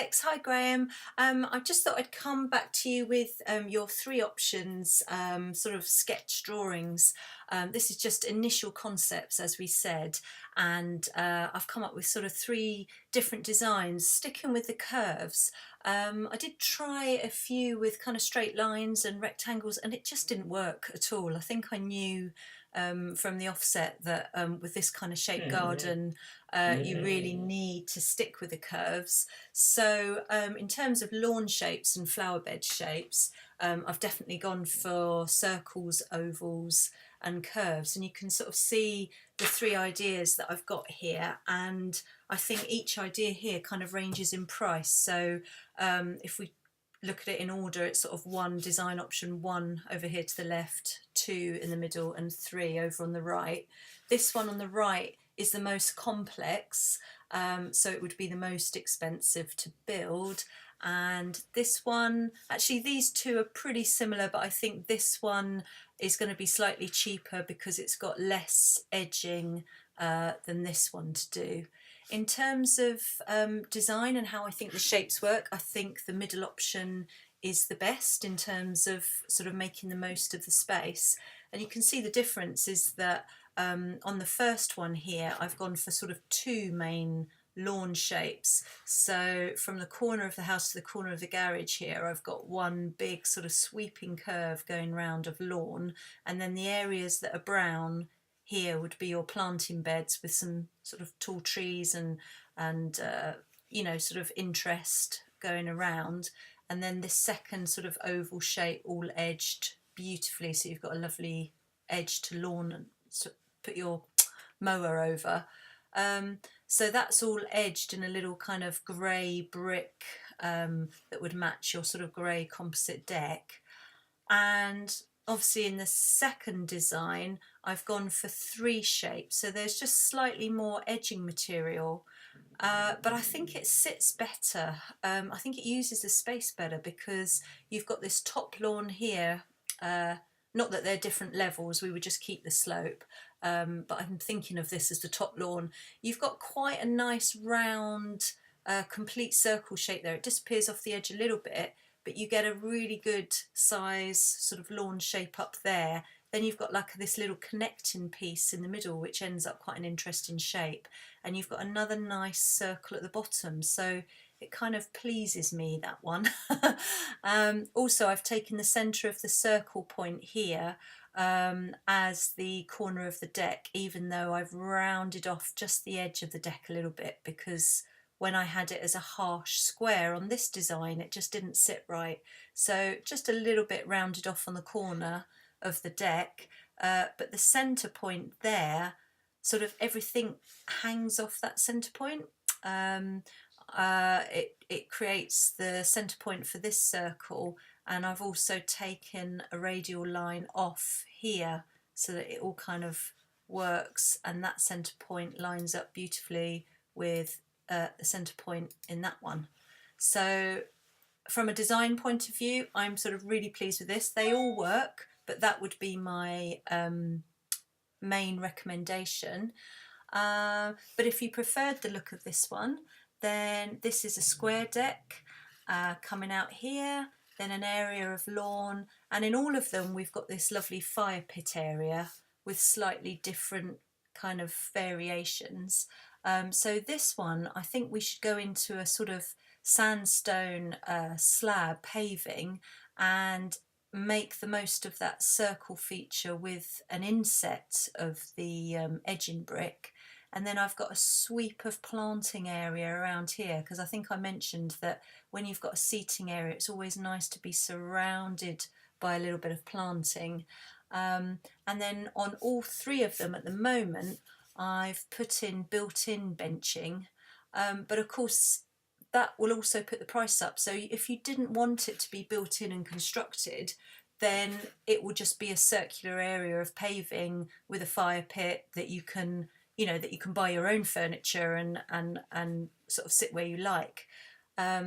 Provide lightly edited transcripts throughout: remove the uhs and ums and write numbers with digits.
Alex. Hi, Graham. I just thought I'd come back to you with your three options, sort of sketch drawings. This is just initial concepts, as we said, and I've come up with sort of three different designs, sticking with the curves. I did try a few with kind of straight lines and rectangles, and it just didn't work at all. I think I knew from the offset that with this kind of shaped garden, you really need to stick with the curves. So in terms of lawn shapes and flower bed shapes, I've definitely gone for circles, ovals and curves, and you can sort of see the three ideas that I've got here, and I think each idea here kind of ranges in price. So if we look at it in order, it's sort of one design option, one over here to the left, two in the middle and three over on the right. This one on the right is the most complex, so it would be the most expensive to build. And this one, actually these two are pretty similar, but I think this one is going to be slightly cheaper because it's got less edging than this one to do. In terms of design and how I think the shapes work, I think the middle option is the best in terms of sort of making the most of the space. And you can see the difference is that on the first one here, I've gone for sort of two main lawn shapes. So from the corner of the house to the corner of the garage here, I've got one big sort of sweeping curve going round of lawn, and then the areas that are brown here would be your planting beds with some sort of tall trees and you know, sort of interest going around. And then this second sort of oval shape, all edged beautifully, so you've got a lovely edge to lawn and put your mower over. So that's all edged in a little kind of grey brick that would match your sort of grey composite deck. And obviously in the second design I've gone for three shapes, so there's just slightly more edging material, but I think it sits better. I think it uses the space better because you've got this top lawn here, not that they're different levels, we would just keep the slope, but I'm thinking of this as the top lawn. You've got quite a nice round complete circle shape there. It disappears off the edge a little bit, but you get a really good size sort of lawn shape up there. Then you've got like this little connecting piece in the middle which ends up quite an interesting shape, and you've got another nice circle at the bottom, so it kind of pleases me, that one. Also I've taken the centre of the circle point here as the corner of the deck, even though I've rounded off just the edge of the deck a little bit, because when I had it as a harsh square on this design it just didn't sit right, so just a little bit rounded off on the corner of the deck, but the centre point there, sort of everything hangs off that centre point. It creates the centre point for this circle, and I've also taken a radial line off here so that it all kind of works, and that centre point lines up beautifully with the centre point in that one. So from a design point of view, I'm sort of really pleased with this. They all work, but that would be my main recommendation. But if you preferred the look of this one, then this is a square deck coming out here, then an area of lawn, and in all of them we've got this lovely fire pit area with slightly different kind of variations. So this one, I think we should go into a sort of sandstone slab paving and make the most of that circle feature with an inset of the edging brick. And then I've got a sweep of planting area around here, because I think I mentioned that when you've got a seating area it's always nice to be surrounded by a little bit of planting. And then on all three of them at the moment I've put in built-in benching, but of course that will also put the price up. So if you didn't want it to be built in and constructed, then it will just be a circular area of paving with a fire pit that you can, you know, that you can buy your own furniture and sort of sit where you like.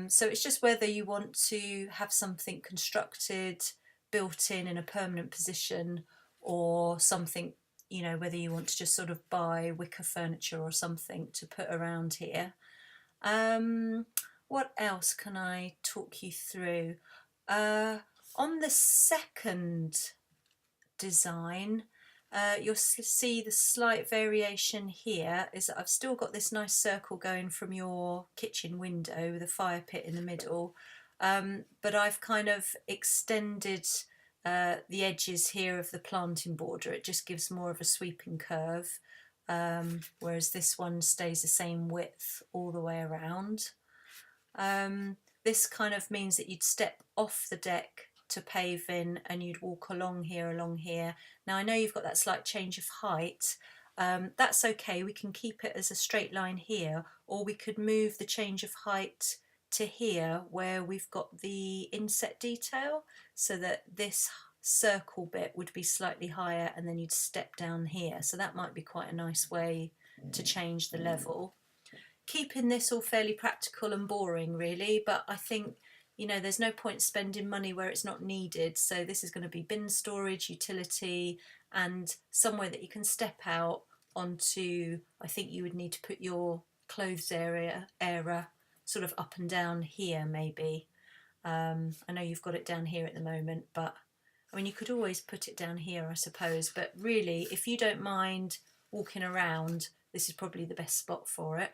So it's just whether you want to have something constructed, built in a permanent position, or something, you know, whether you want to just sort of buy wicker furniture or something to put around here. what else can I talk you through? On the second design, you'll see the slight variation here is that I've still got this nice circle going from your kitchen window with a fire pit in the middle, but I've kind of extended the edges here of the planting border. It just gives more of a sweeping curve, whereas this one stays the same width all the way around. This kind of means that you'd step off the deck to paving and you'd walk along here. Now I know you've got that slight change of height. That's okay, we can keep it as a straight line here, or we could move the change of height to here where we've got the inset detail, so that this circle bit would be slightly higher and then you'd step down here. So that might be quite a nice way to change the level. Keeping this all fairly practical and boring really, but I think, you know, there's no point spending money where it's not needed. So this is going to be bin storage, utility, and somewhere that you can step out onto. I think you would need to put your clothes area sort of up and down here maybe. I know you've got it down here at the moment, but I mean you could always put it down here I suppose, but really if you don't mind walking around, this is probably the best spot for it.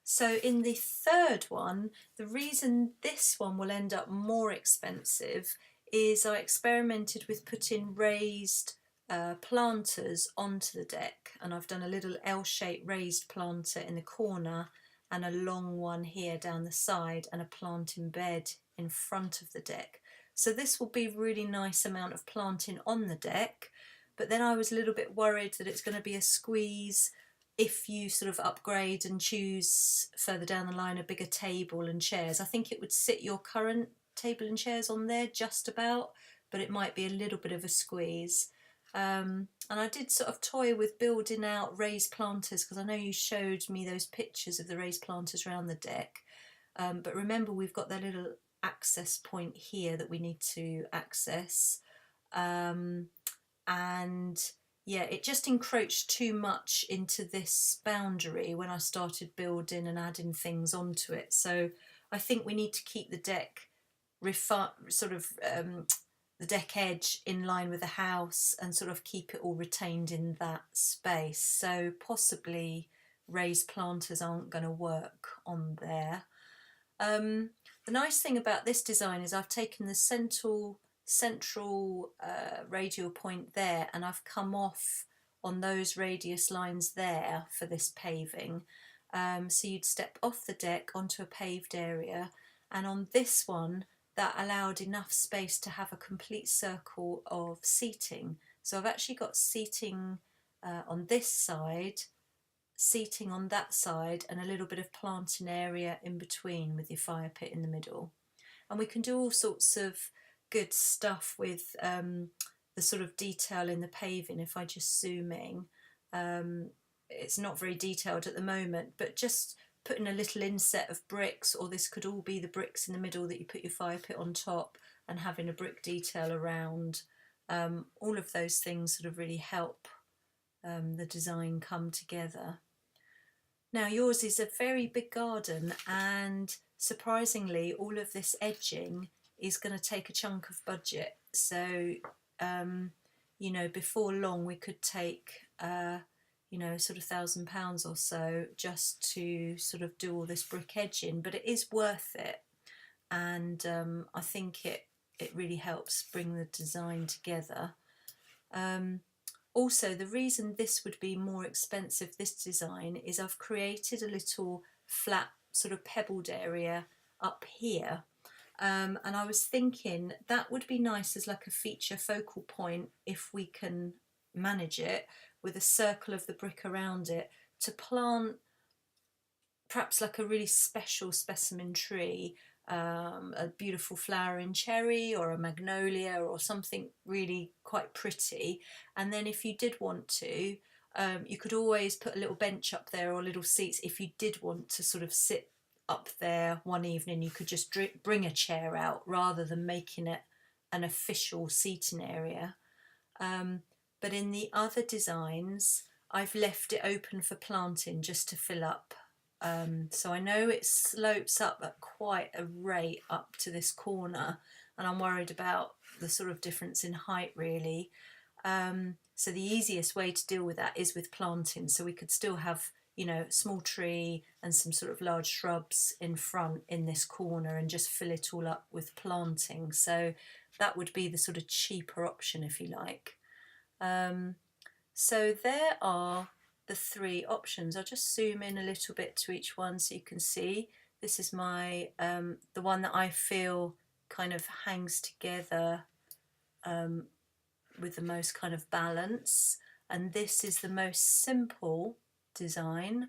So in the third one, the reason this one will end up more expensive is I experimented with putting raised planters onto the deck, and I've done a little L-shaped raised planter in the corner and a long one here down the side and a planting bed in front of the deck. So this will be a really nice amount of planting on the deck, but then I was a little bit worried that it's going to be a squeeze if you sort of upgrade and choose further down the line a bigger table and chairs. I think it would sit your current table and chairs on there just about, but it might be a little bit of a squeeze. And I did sort of toy with building out raised planters, because I know you showed me those pictures of the raised planters around the deck. But remember, we've got that little access point here that we need to access. And yeah, it just encroached too much into this boundary when I started building and adding things onto it. So I think we need to keep the deck the deck edge in line with the house and sort of keep it all retained in that space. So possibly raised planters aren't going to work on there. The nice thing about this design is I've taken the central radial point there, and I've come off on those radius lines there for this paving. So you'd step off the deck onto a paved area, and on this one that allowed enough space to have a complete circle of seating. So I've actually got seating on this side, seating on that side, and a little bit of planting area in between with your fire pit in the middle. And we can do all sorts of good stuff with the sort of detail in the paving. If I just zoom in, it's not very detailed at the moment, but just putting a little inset of bricks, or this could all be the bricks in the middle that you put your fire pit on top, and having a brick detail around, all of those things sort of really help the design come together. Now yours is a very big garden, and surprisingly all of this edging is going to take a chunk of budget. So you know, before long we could take you know, sort of £1,000 or so just to sort of do all this brick edging, but it is worth it, and I think it really helps bring the design together. Also, the reason this would be more expensive, this design, is I've created a little flat sort of pebbled area up here, and I was thinking that would be nice as like a feature focal point if we can manage it, with a circle of the brick around it, to plant perhaps like a really special specimen tree, a beautiful flowering cherry or a magnolia or something really quite pretty. And then if you did want to, you could always put a little bench up there or little seats. If you did want to sort of sit up there one evening, you could just bring a chair out rather than making it an official seating area. But in the other designs, I've left it open for planting just to fill up So I know it slopes up at quite a rate up to this corner, and I'm worried about the sort of difference in height really. So the easiest way to deal with that is with planting. So we could still have, you know, a small tree and some sort of large shrubs in front in this corner and just fill it all up with planting. So that would be the sort of cheaper option, if you like. So there are the three options. I'll just zoom in a little bit to each one so you can see. This is my the one that I feel kind of hangs together with the most kind of balance, and this is the most simple design,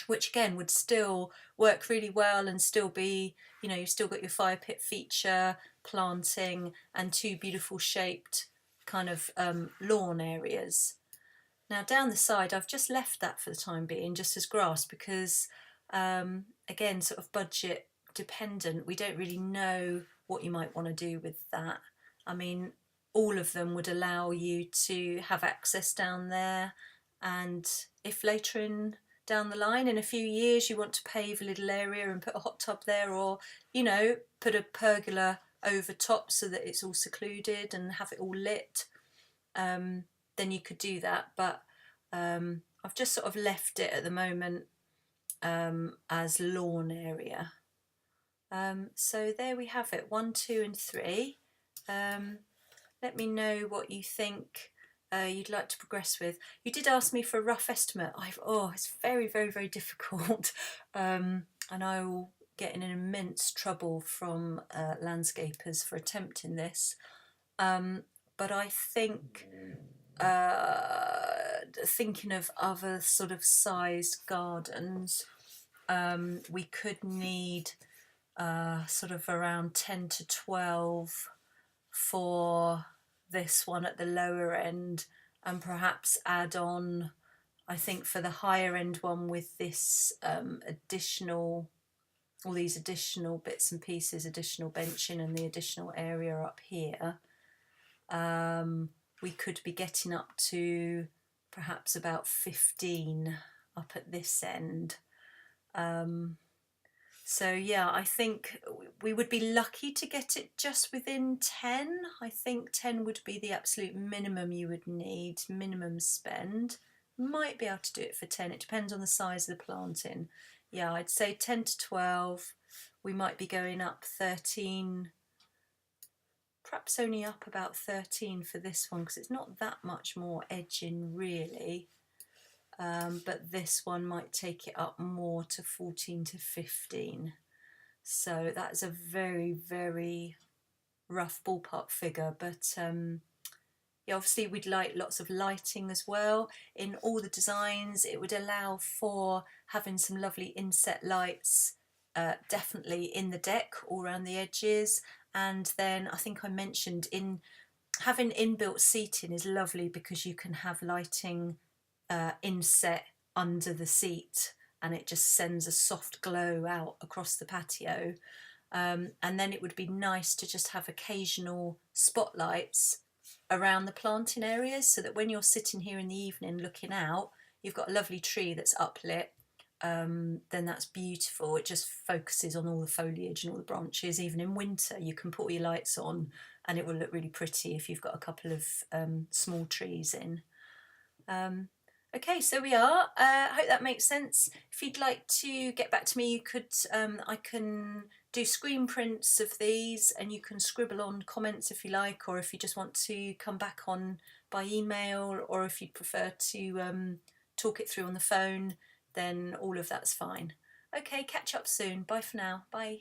which again would still work really well and still be, you know, you've still got your fire pit feature, planting, and two beautiful shaped kind of lawn areas. Now down the side I've just left that for the time being just as grass because again, sort of budget dependent, we don't really know what you might want to do with that. I mean, all of them would allow you to have access down there, and if later in down the line in a few years you want to pave a little area and put a hot tub there, or, you know, put a pergola over top so that it's all secluded and have it all lit, then you could do that. But I've just sort of left it at the moment as lawn area. So there we have it, 1, 2 and 3. Let me know what you think you'd like to progress with. You did ask me for a rough estimate. It's very, very, very difficult, and I will get in an immense trouble from landscapers for attempting this. But I think thinking of other sort of sized gardens, we could need sort of around 10 to 12 for this one at the lower end, and perhaps add on, I think, for the higher end one with this additional, all these additional bits and pieces, additional benching and the additional area up here, we could be getting up to perhaps about 15 up at this end. So yeah, I think we would be lucky to get it just within 10. I think 10 would be the absolute minimum you would need, minimum spend. Might be able to do it for 10, it depends on the size of the planting. Yeah, I'd say 10 to 12. We might be going up 13, perhaps only up about 13 for this one because it's not that much more edging really. But this one might take it up more to 14 to 15. So that's a very, very rough ballpark figure. But yeah, obviously we'd like lots of lighting as well. In all the designs, it would allow for having some lovely inset lights, definitely in the deck, all around the edges. And then I think I mentioned having inbuilt seating is lovely because you can have lighting inset under the seat, and it just sends a soft glow out across the patio. And then it would be nice to just have occasional spotlights around the planting areas so that when you're sitting here in the evening looking out, you've got a lovely tree that's uplit. Then that's beautiful. It just focuses on all the foliage and all the branches. Even in winter you can put all your lights on and it will look really pretty if you've got a couple of small trees in. Okay, so we are. I hope that makes sense. If you'd like to get back to me, you could. I can do screen prints of these, and you can scribble on comments if you like, or if you just want to come back on by email, or if you'd prefer to talk it through on the phone, then all of that's fine. Okay, catch up soon. Bye for now. Bye.